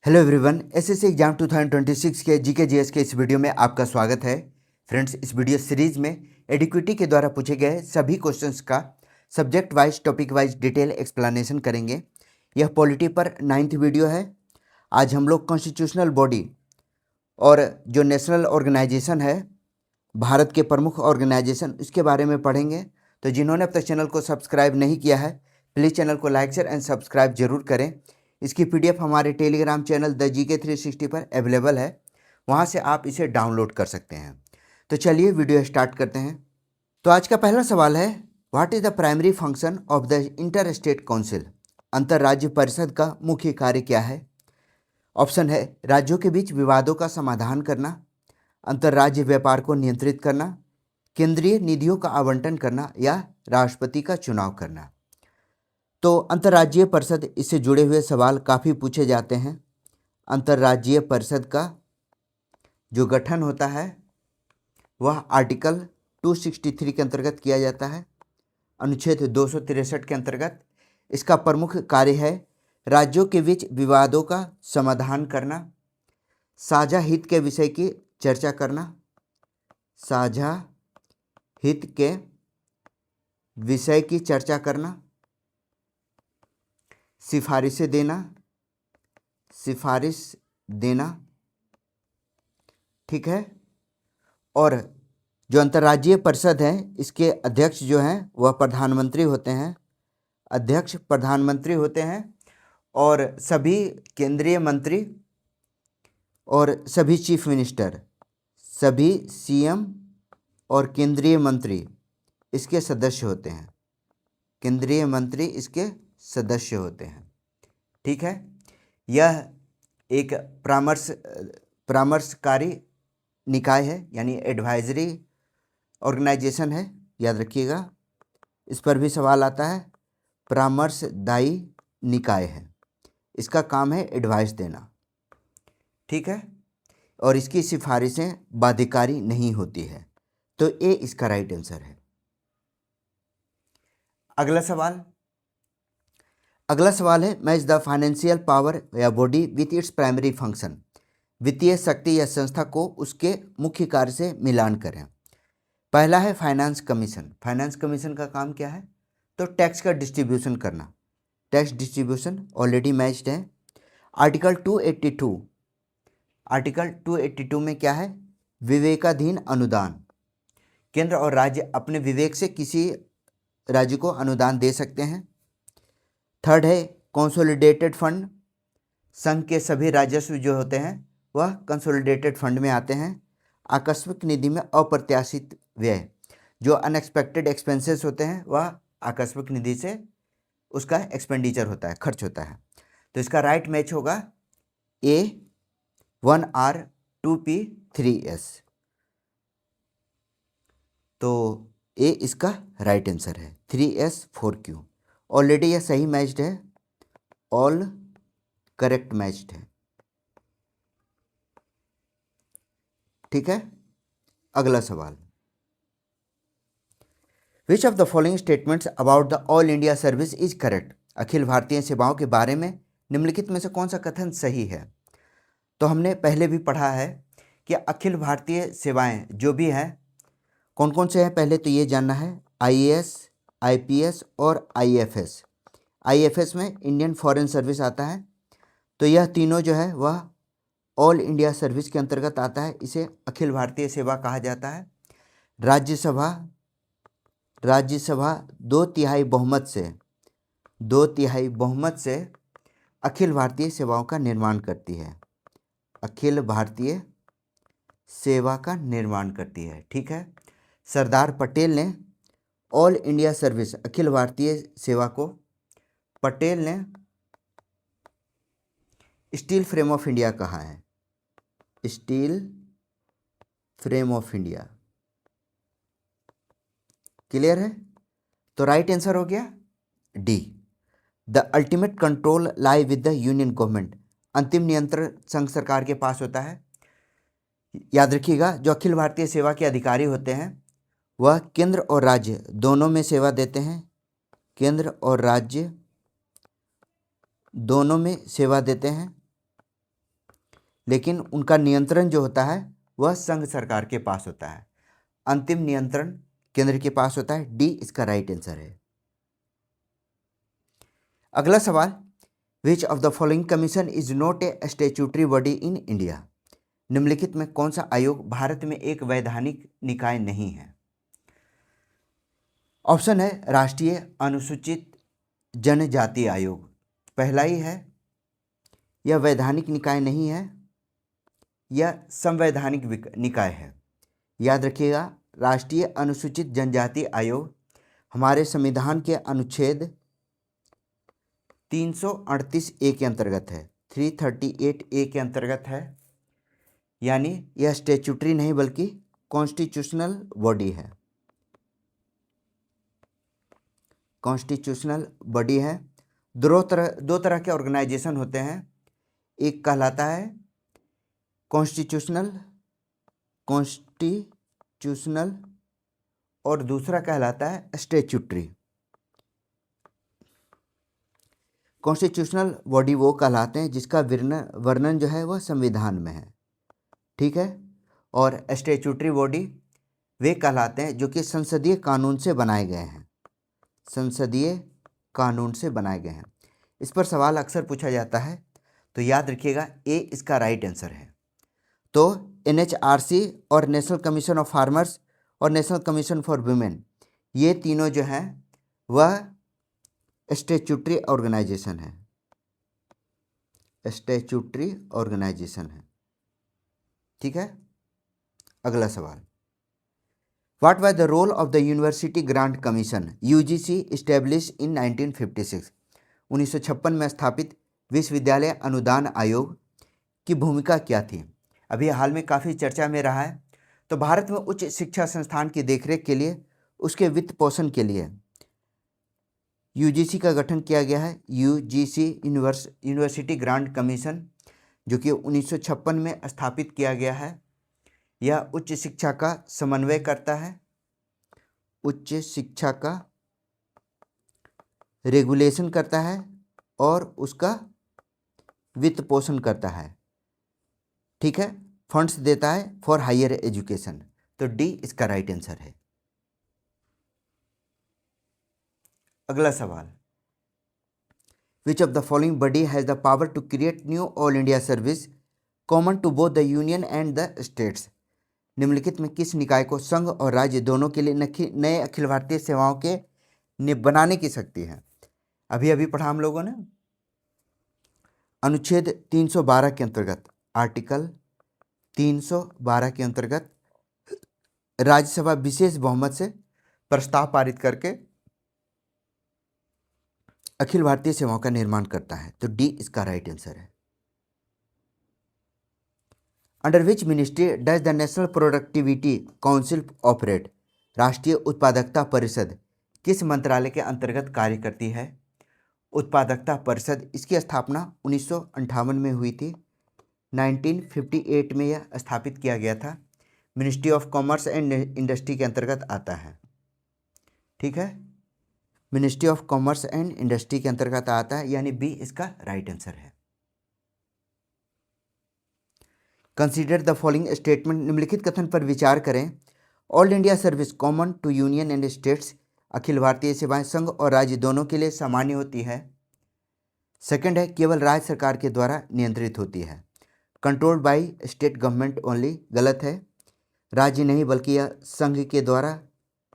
Hello everyone, SSC exam 2026 के GK GS के इस वीडियो में आपका स्वागत है। फ्रेंड्स, इस वीडियो सीरीज में एडिक्विटी के द्वारा पूछे गए सभी क्वेश्चंस का subject wise topic wise detail explanation करेंगे। यह पॉलिटी पर 9th वीडियो है। आज हम लोग कॉन्स्टिट्यूशनल बॉडी और जो नेशनल ऑर्गेनाइजेशन है, भारत के प्रमुख ऑर्गेनाइजेशन, इसके बारे में पढ़ेंगे। तो जिन्होंने अब तक चैनल को सब्सक्राइब नहीं किया है, प्लीज़ चैनल को लाइक शेयर एंड सब्सक्राइब जरूर करें। इसकी पीडीएफ हमारे टेलीग्राम चैनल द जीके 360 पर अवेलेबल है, वहाँ से आप इसे डाउनलोड कर सकते हैं। तो चलिए वीडियो स्टार्ट करते हैं। तो आज का पहला सवाल है, what is the primary function of the inter state council? अंतर्राज्य परिषद का मुख्य कार्य क्या है? ऑप्शन है राज्यों के बीच विवादों का समाधान करना, अंतर्राज्य व्यापार को नियंत्रित करना, केंद्रीय निधियों का आवंटन करना या राष्ट्रपति का चुनाव करना। तो अंतर्राज्यीय परिषद, इससे जुड़े हुए सवाल काफ़ी पूछे जाते हैं। अंतर्राज्यीय परिषद का जो गठन होता है वह आर्टिकल 263 के अंतर्गत किया जाता है, अनुच्छेद 263 के अंतर्गत। इसका प्रमुख कार्य है राज्यों के बीच विवादों का समाधान करना, साझा हित के विषय की चर्चा करना, साझा हित के विषय की चर्चा करना, सिफारिश देना, ठीक है। और जो अंतर्राज्यीय परिषद है, इसके अध्यक्ष जो हैं वह प्रधानमंत्री होते हैं, अध्यक्ष प्रधानमंत्री होते हैं, और सभी केंद्रीय मंत्री और सभी चीफ मिनिस्टर, सभी सीएम और केंद्रीय मंत्री इसके सदस्य होते हैं, केंद्रीय मंत्री इसके सदस्य होते हैं, ठीक है। यह एक परामर्शकारी निकाय है, यानी एडवाइजरी ऑर्गेनाइजेशन है, याद रखिएगा। इस पर भी सवाल आता है। परामर्शदायी निकाय है, इसका काम है एडवाइस देना, ठीक है, और इसकी सिफारिशें बाध्यकारी नहीं होती है। तो ए इसका राइट आंसर है। अगला सवाल है, मैच द फाइनेंशियल पावर या body with its primary function. वित्तीय शक्ति या संस्था को उसके मुख्य कार्य से मिलान करें। पहला है फाइनेंस कमीशन। फाइनेंस कमीशन का काम क्या है? तो टैक्स का डिस्ट्रीब्यूशन करना। टैक्स डिस्ट्रीब्यूशन ऑलरेडी मैच्ड है। आर्टिकल 282 में क्या है? विवेकाधीन अनुदान। केंद्र और राज्य अपने विवेक से किसी राज्य को अनुदान दे सकते हैं। थर्ड है कंसोलिडेटेड फंड। संघ के सभी राजस्व जो होते हैं वह कंसोलिडेटेड फंड में आते हैं। आकस्मिक निधि में अप्रत्याशित व्यय, जो अनएक्सपेक्टेड एक्सपेंसेस होते हैं, वह आकस्मिक निधि से उसका एक्सपेंडिचर होता है, खर्च होता है। तो इसका राइट मैच होगा ए 1R 2P 3S। तो ए इसका राइट आंसर है, 3S 4Q। ऑलरेडी यह सही मैच्ड है, ऑल करेक्ट मैच्ड है, ठीक है। अगला सवाल, which of the following statements about the all India service is correct? अखिल भारतीय सेवाओं के बारे में निम्नलिखित में से कौन सा कथन सही है? तो हमने पहले भी पढ़ा है कि अखिल भारतीय सेवाएं जो भी हैं, कौन कौन से हैं, पहले तो ये जानना है। IAS, IPS और IFS। IFS में इंडियन फॉरेन सर्विस आता है। तो यह तीनों जो है वह ऑल इंडिया सर्विस के अंतर्गत आता है। इसे अखिल भारतीय सेवा कहा जाता है। राज्यसभा 2/3 बहुमत से अखिल भारतीय सेवाओं का निर्माण करती है, अखिल भारतीय सेवा का निर्माण करती है, ठीक है। सरदार पटेल ने all India service, Akhil Bharatiya सेवा को पटेल ने स्टील फ्रेम ऑफ इंडिया कहा है, steel frame of India. Clear है? तो राइट आंसर हो गया D. The ultimate control lie with the union government. अंतिम नियंत्रण संघ सरकार के पास होता है। याद रखिएगा, जो अखिल भारतीय सेवा के अधिकारी होते हैं वह केंद्र और राज्य दोनों में सेवा देते हैं, केंद्र और राज्य दोनों में सेवा देते हैं। लेकिन उनका नियंत्रण जो होता है वह संघ सरकार के पास होता है। अंतिम नियंत्रण केंद्र के पास होता है। डी इसका राइट आंसर है। अगला सवाल, which of the following commission is not a statutory body in India? निम्नलिखित में कौन सा आयोग भारत में एक वैधानिक निकाय नहीं है? ऑप्शन है राष्ट्रीय अनुसूचित जनजाति आयोग, पहला ही है, यह वैधानिक निकाय नहीं है, यह संवैधानिक निकाय है। याद रखिएगा, राष्ट्रीय अनुसूचित जनजाति आयोग हमारे संविधान के अनुच्छेद 338 ए के अंतर्गत है, 338 ए के अंतर्गत है, यानी यह स्टैट्यूटरी नहीं बल्कि कॉन्स्टिट्यूशनल बॉडी है। कॉन्स्टिट्यूशनल बॉडी है। दो तरह के ऑर्गेनाइजेशन होते हैं, एक कहलाता है कॉन्स्टिट्यूशनल और दूसरा कहलाता है स्टैट्यूटरी। कॉन्स्टिट्यूशनल बॉडी वो कहलाते हैं जिसका वर्णन जो है वह संविधान में है, ठीक है, और स्टैट्यूटरी बॉडी वे कहलाते हैं जो कि संसदीय कानून से बनाए गए हैं। संसदीय कानून से बनाए गए हैं। इस पर सवाल अक्सर पूछा जाता है, तो याद रखिएगा ए इसका राइट आंसर है। तो NHRC और नेशनल कमीशन ऑफ फार्मर्स और नेशनल कमीशन फॉर वुमेन, ये तीनों जो हैं वह स्टैट्यूटरी ऑर्गेनाइजेशन है। स्टैट्यूटरी ऑर्गेनाइजेशन है, ठीक है। अगला सवाल, what was the role of the university grant commission UGC establish in 1956? 1956 में स्थापित विश्वविद्यालय अनुदान आयोग की भूमिका क्या थी? अभी हाल में काफ़ी चर्चा में रहा है। तो भारत में उच्च शिक्षा संस्थान की देखरेख के लिए, उसके वित्त पोषण के लिए UGC का गठन किया गया है। UGC यूनिवर्सिटी ग्रांट कमीशन, जो कि 1956 में स्थापित किया गया है। यह उच्च शिक्षा का समन्वय करता है, उच्च शिक्षा का रेगुलेशन करता है और उसका वित्त पोषण करता है, ठीक है, फंड्स देता है फॉर हायर एजुकेशन। तो डी इसका राइट आंसर है। अगला सवाल, which of the following body has the power to create new all India service common to both the union and the states? निम्नलिखित में किस निकाय को संघ और राज्य दोनों के लिए नए अखिल भारतीय सेवाओं के बनाने की शक्ति है? अभी अभी पढ़ा हम लोगों ने, अनुच्छेद 312 के अंतर्गत, आर्टिकल 312 के अंतर्गत राज्यसभा विशेष बहुमत से प्रस्ताव पारित करके अखिल भारतीय सेवाओं का निर्माण करता है। तो डी इसका राइट आंसर है। Under which ministry does the national productivity council operate? राष्ट्रीय उत्पादकता परिषद किस मंत्रालय के अंतर्गत कार्य करती है? उत्पादकता परिषद, इसकी स्थापना 1958 में हुई थी। 1958 में यह स्थापित किया गया था। Ministry of commerce and industry के अंतर्गत आता है, ठीक है, ministry of commerce and industry के अंतर्गत आता है, यानी बी इसका राइट आंसर है। कंसीडर द फॉलोइंग स्टेटमेंट, निम्नलिखित कथन पर विचार करें। All India service common to union and states, अखिल भारतीय सेवाएं संघ और राज्य दोनों के लिए सामान्य होती है। सेकंड है, केवल राज्य सरकार के द्वारा नियंत्रित होती है। Controlled by state government only, गलत है, राज्य नहीं बल्कि यह संघ के द्वारा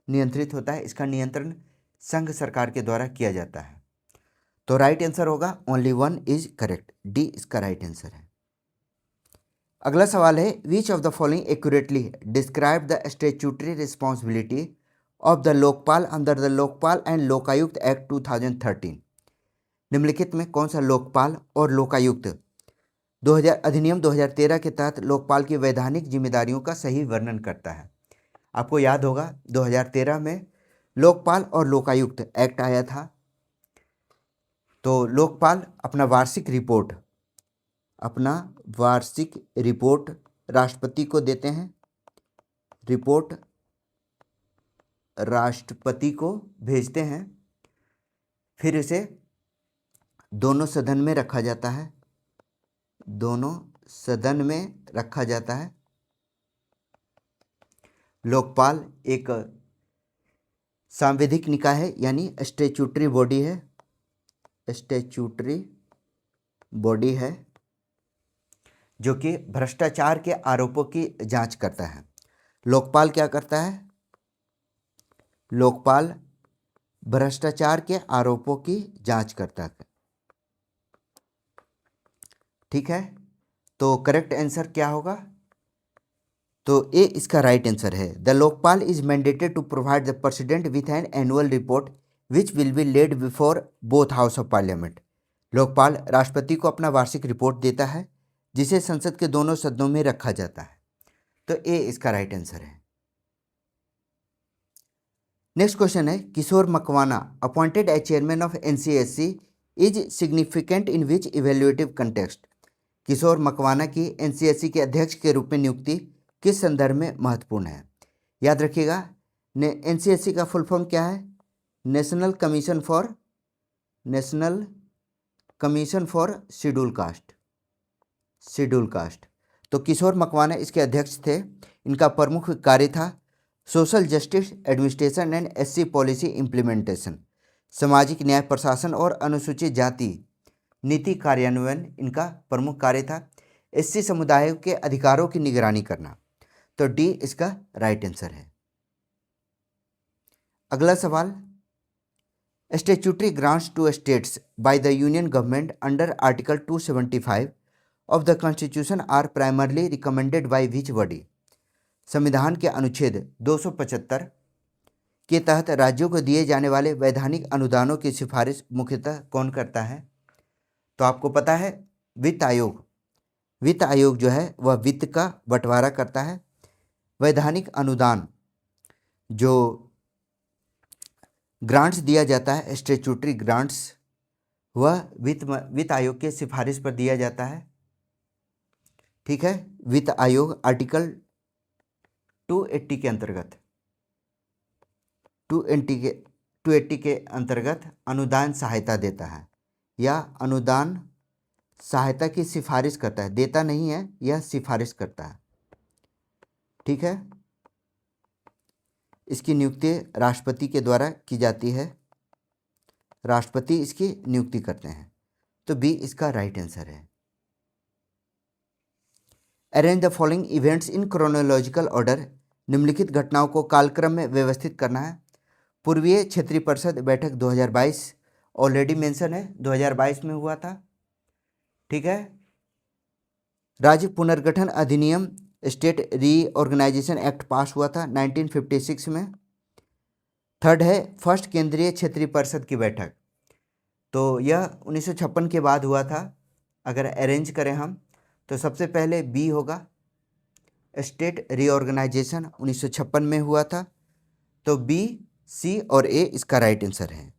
नियंत्रित होता है। इसका नियंत्रण संघ सरकार के द्वारा किया जाता है। तो राइट आंसर होगा only one is correct, D इसका राइट आंसर है। अगला सवाल है, विच of the following accurately describe the statutory responsibility of the Lokpal under the Lokpal and Lokayukta act 2013? निम्नलिखित में कौन सा लोकपाल और लोकायुक्त अधिनियम 2013 के तहत लोकपाल की वैधानिक जिम्मेदारियों का सही वर्णन करता है? आपको याद होगा 2013 में लोकपाल और लोकायुक्त एक्ट आया था। तो लोकपाल अपना वार्षिक रिपोर्ट राष्ट्रपति को देते हैं, रिपोर्ट राष्ट्रपति को भेजते हैं, फिर इसे दोनों सदन में रखा जाता है, दोनों सदन में रखा जाता है। लोकपाल एक सांविधिक निकाय है, यानी स्टैट्यूटरी बॉडी है, स्टैट्यूटरी बॉडी है जो कि भ्रष्टाचार के आरोपों की जांच करता है। लोकपाल क्या करता है? लोकपाल भ्रष्टाचार के आरोपों की जांच करता है। ठीक है, तो करेक्ट आंसर क्या होगा? तो ए इसका राइट आंसर है। The Lokpal is mandated to provide the president with an annual report which will be laid before both house of parliament. Lokpal राष्ट्रपति को अपना वार्षिक रिपोर्ट देता है जिसे संसद के दोनों सदनों में रखा जाता है। तो ए इसका राइट आंसर है। नेक्स्ट क्वेश्चन है, Kishore Makwana appointed as chairman of NCSC is significant in which evaluative context. Kishore Makwana की एनसीएससी के अध्यक्ष के रूप में नियुक्ति किस संदर्भ में महत्वपूर्ण है? याद रखिएगा, एनसीएससी का फुल फॉर्म क्या है? National commission for schedule caste. तो किशोर मकवाना इसके अध्यक्ष थे। इनका प्रमुख कार्य था social justice administration and SC policy implementation, सामाजिक न्याय प्रशासन और अनुसूचित जाति नीति कार्यान्वयन इनका प्रमुख कार्य था। एससी समुदाय के अधिकारों की निगरानी करना। तो डी इसका राइट आंसर है। अगला सवाल, statutory grants to states by the union government under article 275 of the constitution are primarily recommended by which body. संविधान के अनुच्छेद 275 के तहत राज्यों को दिए जाने वाले वैधानिक अनुदानों की सिफारिश मुख्यतः कौन करता है? तो आपको पता है, वित्त आयोग। वित्त आयोग जो है वह वित्त का बंटवारा करता है। वैधानिक अनुदान जो ग्रांट्स दिया जाता है, स्टैट्यूटरी ग्रांट्स, वह वित्त आयोग के सिफारिश पर दिया जाता है। ठीक है, वित्त आयोग आर्टिकल 280 के अंतर्गत 280 के अंतर्गत अनुदान सहायता देता है या अनुदान सहायता की सिफारिश करता है। देता नहीं है, यह सिफारिश करता है। ठीक है, इसकी नियुक्ति राष्ट्रपति के द्वारा की जाती है। राष्ट्रपति इसकी नियुक्ति करते हैं। तो बी इसका राइट आंसर है। Arrange the following events in chronological order. निम्नलिखित घटनाओं को कालक्रम में व्यवस्थित करना है। पूर्वीय क्षेत्रीय परिषद बैठक 2022 ऑलरेडी मेंशन है, 2022 में हुआ था। ठीक है, राज्य पुनर्गठन अधिनियम स्टेट रीऑर्गेनाइजेशन एक्ट पास हुआ था 1956 में। थर्ड है फर्स्ट केंद्रीय क्षेत्रीय परिषद की बैठक, तो यह 1956 के बाद हुआ था। अगर अरेंज करें हम तो सबसे पहले बी होगा, स्टेट रीऑर्गेनाइजेशन 1956 में हुआ था। तो बी, सी और ए इसका राइट आंसर है।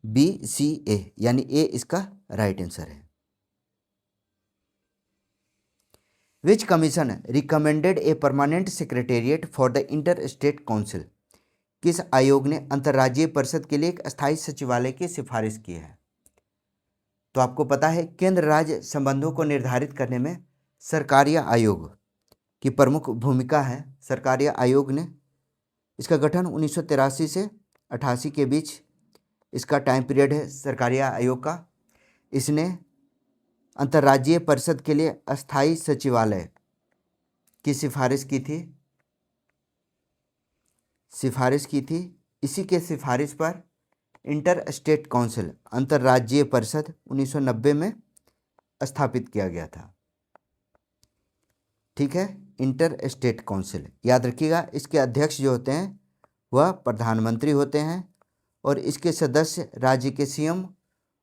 बी, सी, ए, यानी ए इसका राइट आंसर है। Which commission recommended a permanent secretariat for the inter state council. किस आयोग ने अंतर्राज्यीय परिषद के लिए एक अस्थायी सचिवालय की सिफारिश की है? तो आपको पता है, केंद्र राज्य संबंधों को निर्धारित करने में सरकारीय आयोग की प्रमुख भूमिका है। सरकारीय आयोग ने इसका गठन 1983 से 88 के बीच इसका टाइम पीरियड है सरकारीय आयोग का। इसने अंतर्राज्यीय परिषद के लिए अस्थायी सचिवालय की सिफारिश की थी। इसी के सिफारिश पर इंटर स्टेट काउंसिल अंतर्राज्यीय परिषद 1990 में स्थापित किया गया था। ठीक है, इंटर स्टेट काउंसिल याद रखिएगा। इसके अध्यक्ष जो होते हैं वह प्रधानमंत्री होते हैं और इसके सदस्य राज्य के सीएम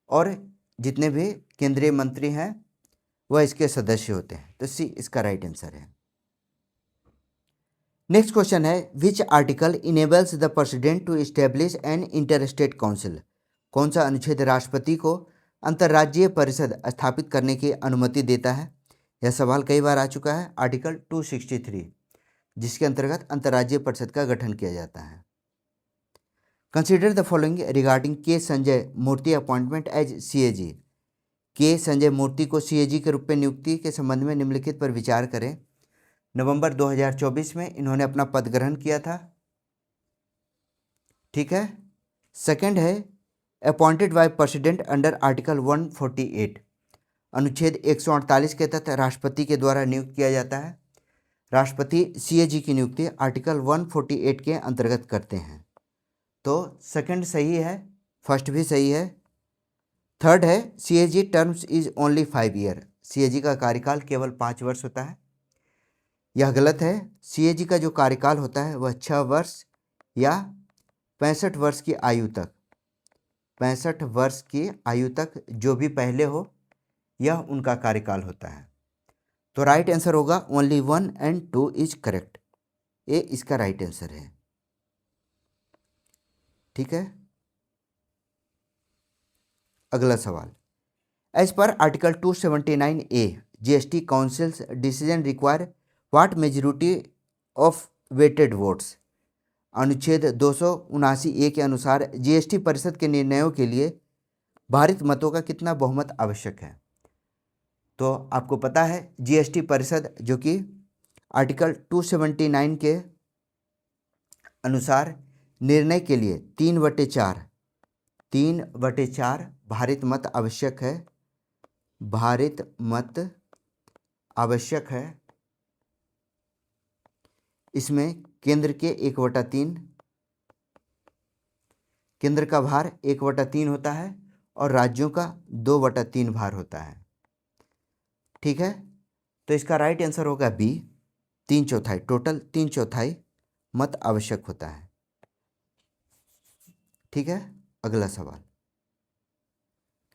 और जितने भी केंद्रीय मंत्री हैं वह इसके सदस्य होते हैं। तो सी इसका राइट आंसर है। नेक्स्ट क्वेश्चन है, which article enables the president to establish an inter state council. कौन सा अनुच्छेद राष्ट्रपति को अंतर्राज्यीय परिषद स्थापित करने की अनुमति देता है? यह सवाल कई बार आ चुका है। आर्टिकल 263, जिसके अंतर्गत अंतर्राज्यीय परिषद का गठन किया जाता है। कंसिडर द फॉलोइंग रिगार्डिंग के संजय मूर्ति अपॉइंटमेंट एज सीएजी। के संजय मूर्ति को सीएजी के रूप में नियुक्ति के संबंध में निम्नलिखित पर विचार करें। नवंबर 2024 में इन्होंने अपना पद ग्रहण किया था। ठीक है। सेकंड है appointed by president under article 148, अनुच्छेद 148 के तहत राष्ट्रपति के द्वारा नियुक्त किया जाता है। राष्ट्रपति सीएजी की नियुक्ति आर्टिकल 148 के अंतर्गत करते हैं। तो सेकंड सही है, फर्स्ट भी सही है। थर्ड है CAG terms is only 5 year, CAG का कार्यकाल केवल 5 वर्ष होता है। यह गलत है। सीएजी का जो कार्यकाल होता है वह 6 वर्ष या 65 वर्ष की आयु तक, 65 वर्ष की आयु तक जो भी पहले हो यह उनका कार्यकाल होता है। तो राइट आंसर होगा ओनली 1 and 2 इज करेक्ट। ए इसका राइट आंसर है। ठीक है। अगला सवाल, as per article 279A GST council's decision require what majority of weighted votes, अनुच्छेद 279A के अनुसार जीएसटी परिषद के निर्णयों के लिए भारित मतों का कितना बहुमत आवश्यक है। तो आपको पता है जीएसटी परिषद जो कि आर्टिकल 279 के अनुसार निर्णय के लिए 3/4 भारित मत आवश्यक है, भारित मत आवश्यक है। इसमें केंद्र के 1/3, केंद्र का भार 1/3 होता है और राज्यों का 2/3 भार होता है। ठीक है। तो इसका राइट आंसर होगा बी, 3/4, टोटल 3/4 मत आवश्यक होता है। ठीक है। अगला सवाल,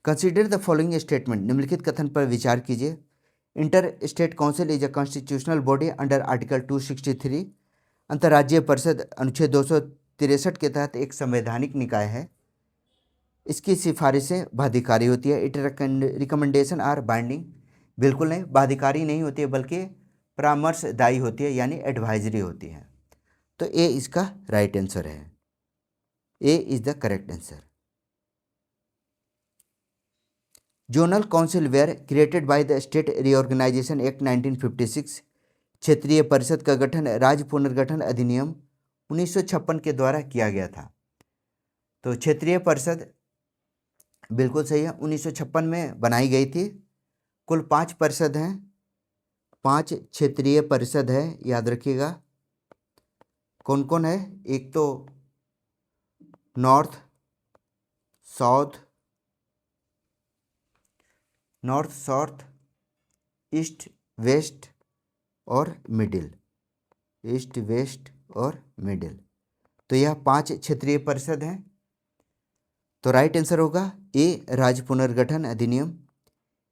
कंसीडर द फॉलोइंग स्टेटमेंट, निम्नलिखित कथन पर विचार कीजिए। Inter state council is a constitutional body under article 263, अंतर्राज्यीय परिषद अनुच्छेद 263 के तहत एक संवैधानिक निकाय है। इसकी सिफारिशें बाध्यकारी होती है। इट रिकमेंडेशन आर बाइंडिंग, बिल्कुल नहीं, बाध्यकारी नहीं होती है बल्कि परामर्शदायी होती है, यानी एडवाइजरी होती है। तो ए इसका राइट आंसर है। A is the correct answer. Zonal council were created by the state reorganisation act 1956, क्षेत्रीय परिषद का गठन राज्य पुनर्गठन अधिनियम 1956 के द्वारा किया गया था। तो क्षेत्रीय परिषद बिल्कुल सही है, 1956 में बनाई गई थी। कुल 5 परिषद हैं, 5 क्षेत्रीय परिषद है, याद रखिएगा। कौन कौन है? एक तो नॉर्थ, साउथ, ईस्ट, वेस्ट और मिडिल, ईस्ट, वेस्ट और मिडिल। तो यह 5 क्षेत्रीय परिषद हैं। तो राइट आंसर होगा ए, राज्य पुनर्गठन अधिनियम,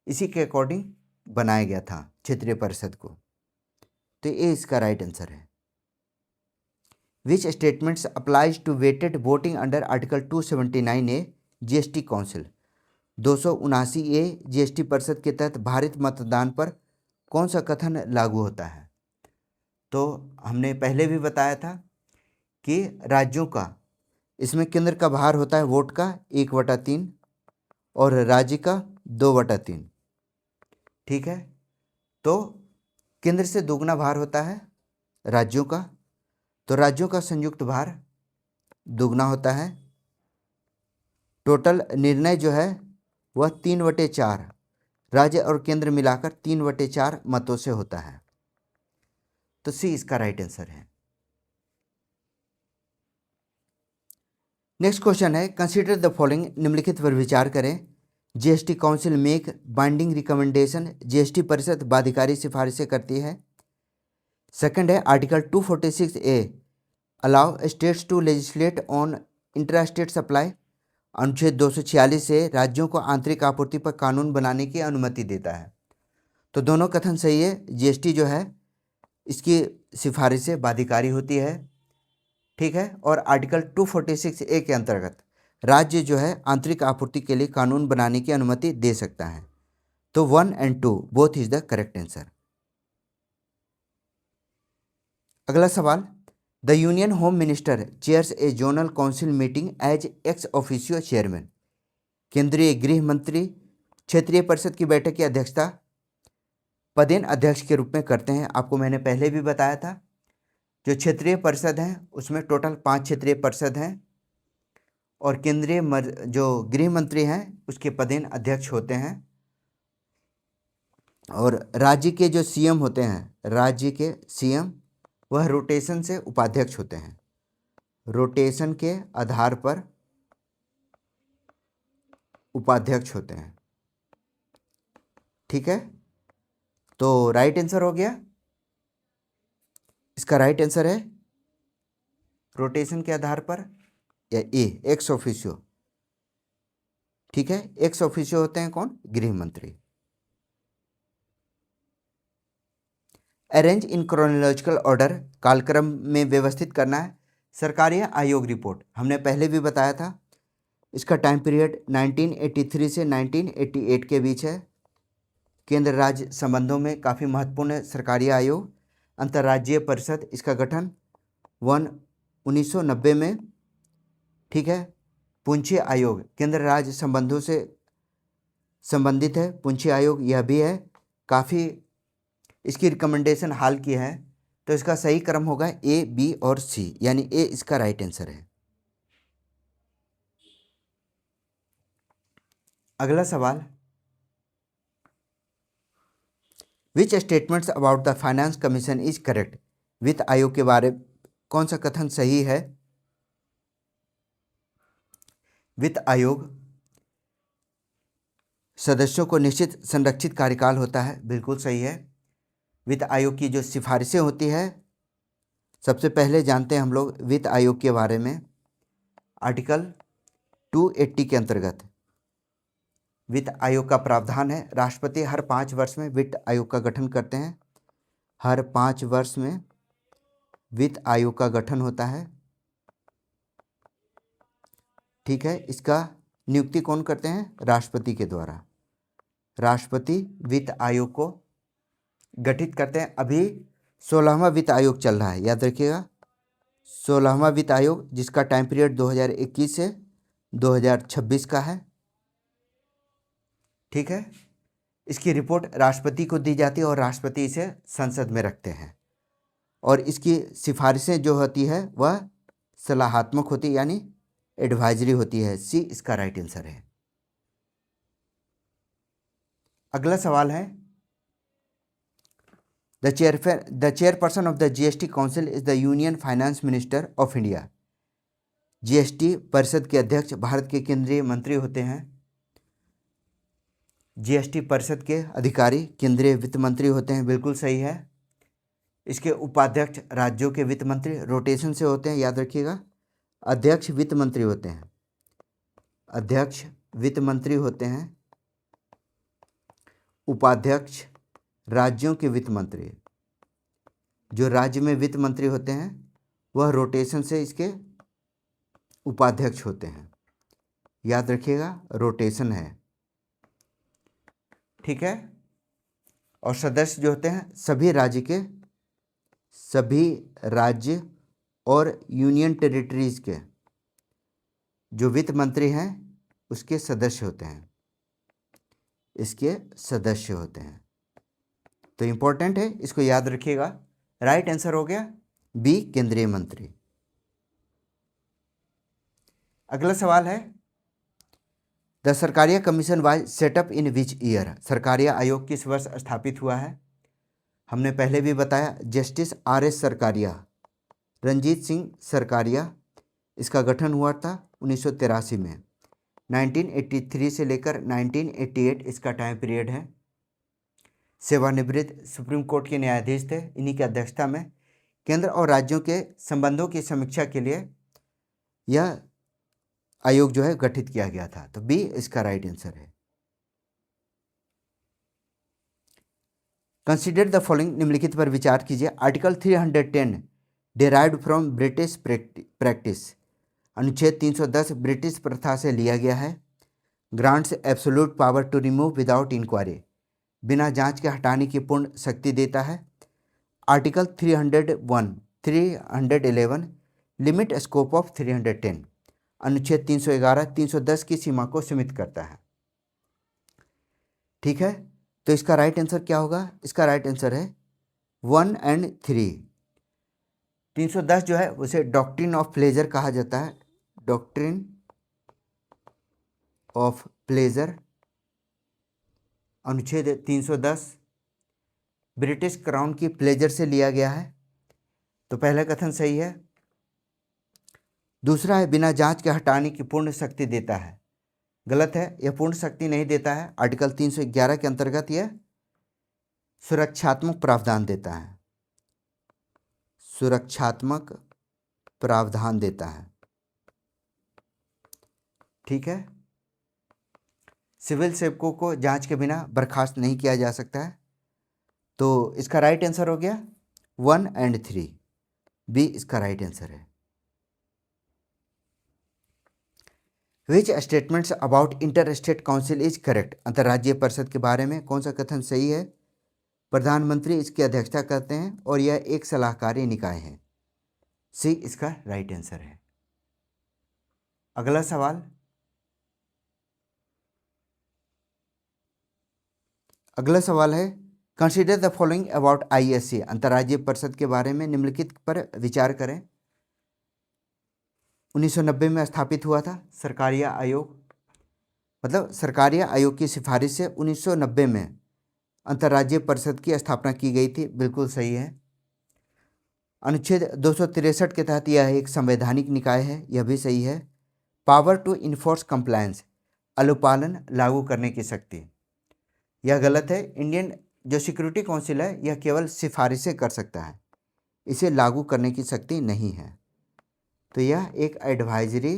इसी के अकॉर्डिंग बनाया गया था क्षेत्रीय परिषद को। तो ए इसका राइट आंसर है। Which statements applies to weighted voting under article 279A GST council, 279A GST परिषद के तहत भारित मतदान पर कौन सा कथन लागू होता है? तो हमने पहले भी बताया था कि राज्यों का, इसमें केंद्र का भार होता है वोट का 1/3 और राज्य का 2/3। ठीक है। तो केंद्र से दोगुना भार होता है राज्यों का, तो राज्यों का संयुक्त भार दोगुना होता है। टोटल निर्णय जो है वह 3/4, राज्य और केंद्र मिलाकर 3/4 मतों से होता है। तो सी इसका राइट आंसर है। नेक्स्ट क्वेश्चन है, कंसीडर द फॉलोइंग, निम्नलिखित पर विचार करें। GST council make binding recommendation, GST परिषद बाध्यकारी सिफारिशें करती है। सेकंड है article 246A allow states to legislate on intrastate supply, अनुच्छेद 246 से राज्यों को आंतरिक आपूर्ति पर कानून बनाने की अनुमति देता है। तो दोनों कथन सही है। जीएसटी जो है इसकी सिफारिशें बाध्यकारी होती है। ठीक है। और आर्टिकल 246A के अंतर्गत राज्य जो है आंतरिक आपूर्ति के लिए कानून बनाने की अनुमति दे सकता है। तो 1 and 2 both is the correct answer. अगला सवाल, the union home minister chairs a zonal council meeting as ex officio chairman, केंद्रीय गृह मंत्री क्षेत्रीय परिषद की बैठक की अध्यक्षता पदेन अध्यक्ष के रूप में करते हैं। आपको मैंने पहले भी बताया था, जो क्षेत्रीय परिषद हैं उसमें टोटल 5 क्षेत्रीय परिषद हैं और केंद्रीय जो गृह मंत्री हैं उसके पदेन अध्यक्ष होते हैं। और राज्य के जो सीएम होते हैं, राज्य के सीएम, वह रोटेशन से उपाध्यक्ष होते हैं। रोटेशन के आधार पर उपाध्यक्ष होते हैं। ठीक है, तो राइट आंसर हो गया। इसका राइट आंसर है रोटेशन के आधार पर या ए, एक्स ऑफिशियो। ठीक है, एक्स ऑफिशियो होते हैं कौन? गृह मंत्री। अरेंज इन क्रोनोलॉजिकल ऑर्डर, कालक्रम में व्यवस्थित करना है। सरकारी आयोग रिपोर्ट हमने पहले भी बताया था, इसका टाइम पीरियड 1983 से 1988 के बीच है। केंद्र राज्य संबंधों में काफ़ी महत्वपूर्ण है सरकारी आयोग। अंतर्राज्यीय परिषद, इसका गठन 1990 में। ठीक है, पूंछी आयोग केंद्र राज्य संबंधों से संबंधित है। पूंछी आयोग यह भी है, काफ़ी इसकी रिकमेंडेशन हाल की है। तो इसका सही क्रम होगा ए, बी और सी, यानी ए इसका राइट आंसर है। अगला सवाल, which statements about the finance commission is correct? वित्त आयोग के बारे में कौन सा कथन सही है? वित्त आयोग सदस्यों को निश्चित संरक्षित कार्यकाल होता है, बिल्कुल सही है। वित्त आयोग की जो सिफारिशें होती है, सबसे पहले जानते हैं हम लोग वित्त आयोग के बारे में। आर्टिकल 280 के अंतर्गत वित्त आयोग का प्रावधान है, राष्ट्रपति हर 5 वर्ष में वित्त आयोग का गठन करते हैं। हर 5 वर्ष में वित्त आयोग का गठन होता है। ठीक है, इसका नियुक्ति कौन करते हैं? राष्ट्रपति के द्वारा। राष्ट्रपति वित्त आयोग को गठित करते हैं। अभी 16वां वित्त आयोग चल रहा है, याद रखिएगा, 16वां वित्त आयोग, जिसका टाइम पीरियड 2021 से 2026 का है। ठीक है, इसकी रिपोर्ट राष्ट्रपति को दी जाती है और राष्ट्रपति इसे संसद में रखते हैं। और इसकी सिफारिशें जो होती है वह सलाहात्मक होती है, यानी एडवाइजरी होती है। सी इसका राइट आंसर है। अगला सवाल है, the chairperson of the GST council is the union finance minister of India. GST परिषद के अध्यक्ष भारत के केंद्रीय मंत्री होते हैं। जीएसटी परिषद के अधिकारी केंद्रीय वित्त मंत्री होते हैं, बिल्कुल सही है। इसके उपाध्यक्ष राज्यों के वित्त मंत्री रोटेशन से होते हैं, याद रखिएगा। अध्यक्ष वित्त मंत्री होते हैं, अध्यक्ष वित्त मंत्री होते हैं। उपाध्यक्ष राज्यों के वित्त मंत्री, जो राज्य में वित्त मंत्री होते हैं वह रोटेशन से इसके उपाध्यक्ष होते हैं, याद रखिएगा, रोटेशन है। ठीक है, और सदस्य जो होते हैं सभी राज्य और यूनियन टेरिटरीज के जो वित्त मंत्री हैं उसके सदस्य होते हैं, इसके सदस्य होते हैं। तो इम्पोर्टेंट है, इसको याद रखिएगा। राइट आंसर हो गया बी, केंद्रीय मंत्री। अगला सवाल है, the Sarkaria commission was setup in which year? Sarkaria आयोग किस वर्ष स्थापित हुआ है? हमने पहले भी बताया, जस्टिस RS सरकारिया, रंजीत सिंह सरकारिया, इसका गठन हुआ था 1983 में। 1983 से लेकर 1988 इसका टाइम पीरियड है। सेवानिवृत्त सुप्रीम कोर्ट के न्यायाधीश थे। इन्हीं की अध्यक्षता में केंद्र और राज्यों के संबंधों की समीक्षा के लिए यह आयोग जो है गठित किया गया था। तो बी इसका राइट आंसर है। कंसिडर द फॉलोइंग, निम्नलिखित पर विचार कीजिए। Article 310 derived from British practice, अनुच्छेद 310 ब्रिटिश प्रथा से लिया गया है। Grants absolute power to remove without inquiry, बिना जांच के हटाने की पूर्ण शक्ति देता है। आर्टिकल 311 लिमिट स्कोप ऑफ 310, अनुच्छेद 311 310 की सीमा को सीमित करता है। ठीक है, तो इसका राइट आंसर क्या होगा? इसका राइट आंसर है 1 और 3। 310 जो है उसे डॉक्ट्रिन ऑफ प्लेजर कहा जाता है, डॉक्ट्रिन ऑफ प्लेजर। अनुच्छेद 310 ब्रिटिश क्राउन की प्लेजर से लिया गया है, तो पहला कथन सही है। दूसरा है बिना जांच के हटाने की पूर्ण शक्ति देता है, गलत है, यह पूर्ण शक्ति नहीं देता है। आर्टिकल 311 के अंतर्गत यह सुरक्षात्मक प्रावधान देता है, सुरक्षात्मक प्रावधान देता है। ठीक है, सिविल सेवकों को जांच के बिना बर्खास्त नहीं किया जा सकता है, तो इसका राइट आंसर हो गया 1 और 3, बी इसका राइट आंसर है। Which statements about inter state council is correct? अंतर्राज्यीय परिषद के बारे में कौन सा कथन सही है? प्रधानमंत्री इसकी अध्यक्षता करते हैं और यह एक सलाहकारी निकाय है, सी इसका राइट आंसर है। अगला सवाल, अगला सवाल है consider the following about ISC. अंतर्राज्यीय परिषद के बारे में निम्नलिखित पर विचार करें। 1990 में स्थापित हुआ था सरकारिया आयोग, मतलब सरकारिया आयोग की सिफारिश से 1990 में अंतर्राज्यीय परिषद की स्थापना की गई थी, बिल्कुल सही है। अनुच्छेद 263 के तहत यह एक संवैधानिक निकाय है, यह भी सही है। पावर टू इन्फोर्स कंप्लायंस, अनुपालन लागू करने की शक्ति, यह गलत है। इंडियन जो सिक्योरिटी काउंसिल है यह केवल सिफारिशें कर सकता है, इसे लागू करने की शक्ति नहीं है, तो यह एक एडवाइजरी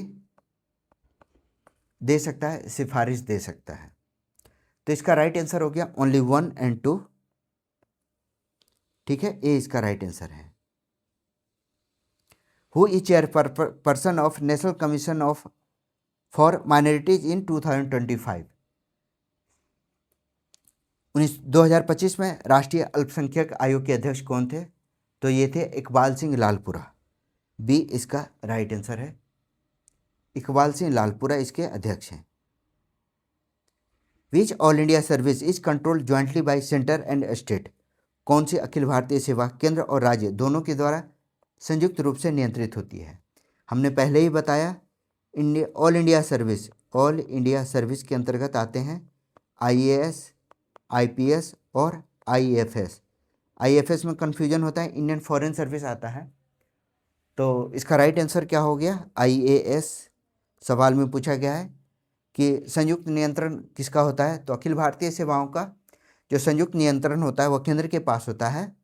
दे सकता है, सिफारिश दे सकता है। तो इसका राइट आंसर हो गया ओनली 1 और 2। ठीक है, ए इसका राइट आंसर है। Who is chairperson of national commission of for minorities इन 2025? 2025 में राष्ट्रीय अल्पसंख्यक आयोग के अध्यक्ष कौन थे? तो ये थे इकबाल सिंह लालपुरा, बी इसका राइट आंसर है। इकबाल सिंह लालपुरा इसके अध्यक्ष हैं। Which all India service is controlled jointly bye centre and state? कौन सी अखिल भारतीय सेवा केंद्र और राज्य दोनों के द्वारा संयुक्त रूप से नियंत्रित होती है? हमने पहले ही बताया, ऑल इंडिया सर्विस के अंतर्गत आते हैं IAS, IPS और IFS। IFS में कन्फ्यूजन होता है, इंडियन फॉरेन सर्विस आता है, तो इसका राइट आंसर क्या हो गया? IAS। सवाल में पूछा गया है कि संयुक्त नियंत्रण किसका होता है, तो अखिल भारतीय सेवाओं का जो संयुक्त नियंत्रण होता है वह केंद्र के पास होता है,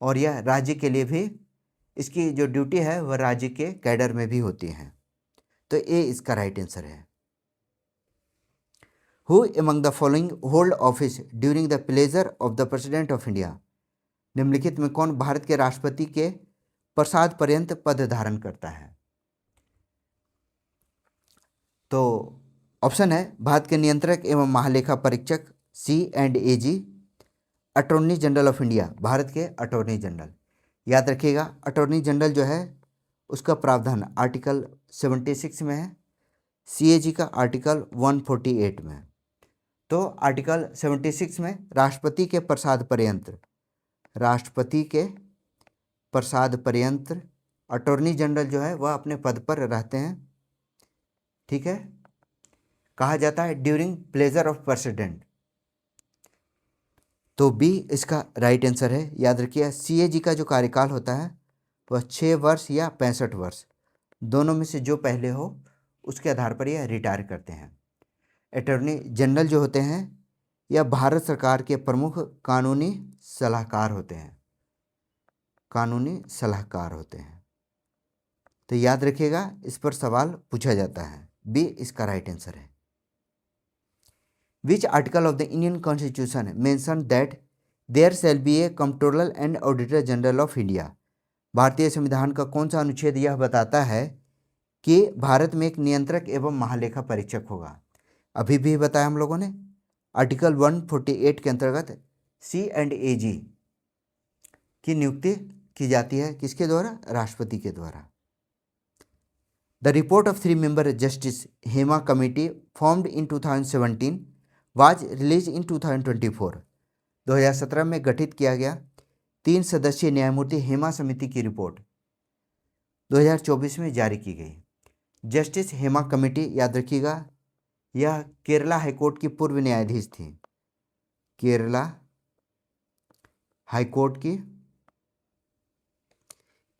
और यह राज्य के लिए भी इसकी जो ड्यूटी है वह राज्य के कैडर में भी होती है, तो ए इसका राइट आंसर है। Who among the following hold office during the pleasure of the president of India? निम्नलिखित में कौन भारत के राष्ट्रपति के प्रसाद पर्यंत पद धारण करता है? तो ऑप्शन है भारत के नियंत्रक एवं महालेखा परीक्षक C&AG, attorney general of India, Bharat के अटॉर्नी जनरल। याद रखिएगा, अटॉर्नी जनरल जो है उसका प्रावधान आर्टिकल 76 में है, CAG का आर्टिकल 148 में। तो आर्टिकल 76 में राष्ट्रपति के प्रसाद पर्यंत अटॉर्नी जनरल जो है वह अपने पद पर रहते हैं। ठीक है, कहा जाता है ड्यूरिंग प्लेजर ऑफ प्रेसिडेंट, तो बी इसका राइट आंसर है। याद रखिए, CAG का जो कार्यकाल होता है वह 6 वर्ष या 65 वर्ष, दोनों में से जो पहले हो उसके आधार पर यह रिटायर करते हैं। अटॉर्नी जनरल जो होते हैं यह भारत सरकार के प्रमुख कानूनी सलाहकार होते हैं, तो याद रखिएगा इस पर सवाल पूछा जाता है, बी इसका राइट आंसर है। Which article of the Indian constitution mention that there shall be a controller and auditor general of India? भारतीय संविधान का कौन सा अनुच्छेद यह बताता है कि भारत में एक नियंत्रक एवं महालेखा परीक्षक होगा? अभी भी बताया हम लोगों ने, आर्टिकल 148 के अंतर्गत C&AG की नियुक्ति की जाती है, किसके द्वारा? राष्ट्रपति के द्वारा। The report of 3 member justice Hema committee formed in 2017 was release इन 2024। 2017 में गठित किया गया 3 सदस्यीय न्यायमूर्ति हेमा समिति की रिपोर्ट 2024 में जारी की गई। जस्टिस हेमा कमेटी, याद रखिएगा, यह केरला हाईकोर्ट की पूर्व न्यायाधीश थी। केरला हाईकोर्ट की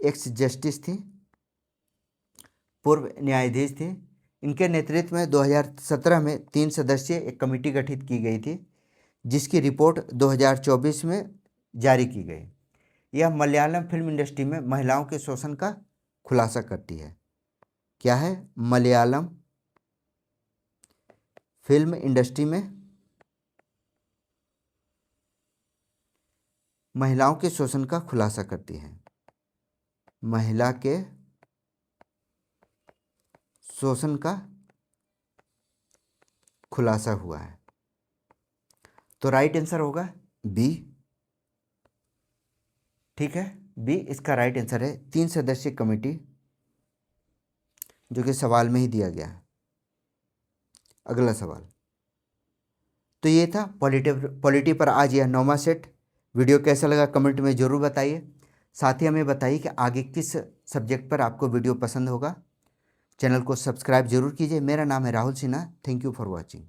एक्स जस्टिस थी, पूर्व न्यायाधीश थी। इनके नेतृत्व में 2017 में 3 सदस्यीय एक कमेटी गठित की गई थी, जिसकी रिपोर्ट 2024 में जारी की गई। यह मलयालम फिल्म इंडस्ट्री में महिलाओं के शोषण का खुलासा करती है। क्या है? मलयालम फिल्म इंडस्ट्री में महिलाओं के शोषण का खुलासा करती है। महिला के शोषण का खुलासा हुआ है, तो राइट आंसर होगा बी। ठीक है, बी इसका राइट आंसर है। 3 सदस्यीय कमेटी, जो कि सवाल में ही दिया गया है। अगला सवाल, तो ये था पॉलिटी पर आज यह 9वां सेट। वीडियो कैसा लगा कमेंट में ज़रूर बताइए। साथ ही हमें बताइए कि आगे किस सब्जेक्ट पर आपको वीडियो पसंद होगा। चैनल को सब्सक्राइब जरूर कीजिए। मेरा नाम है Rahul Sinha. Thank you for watching.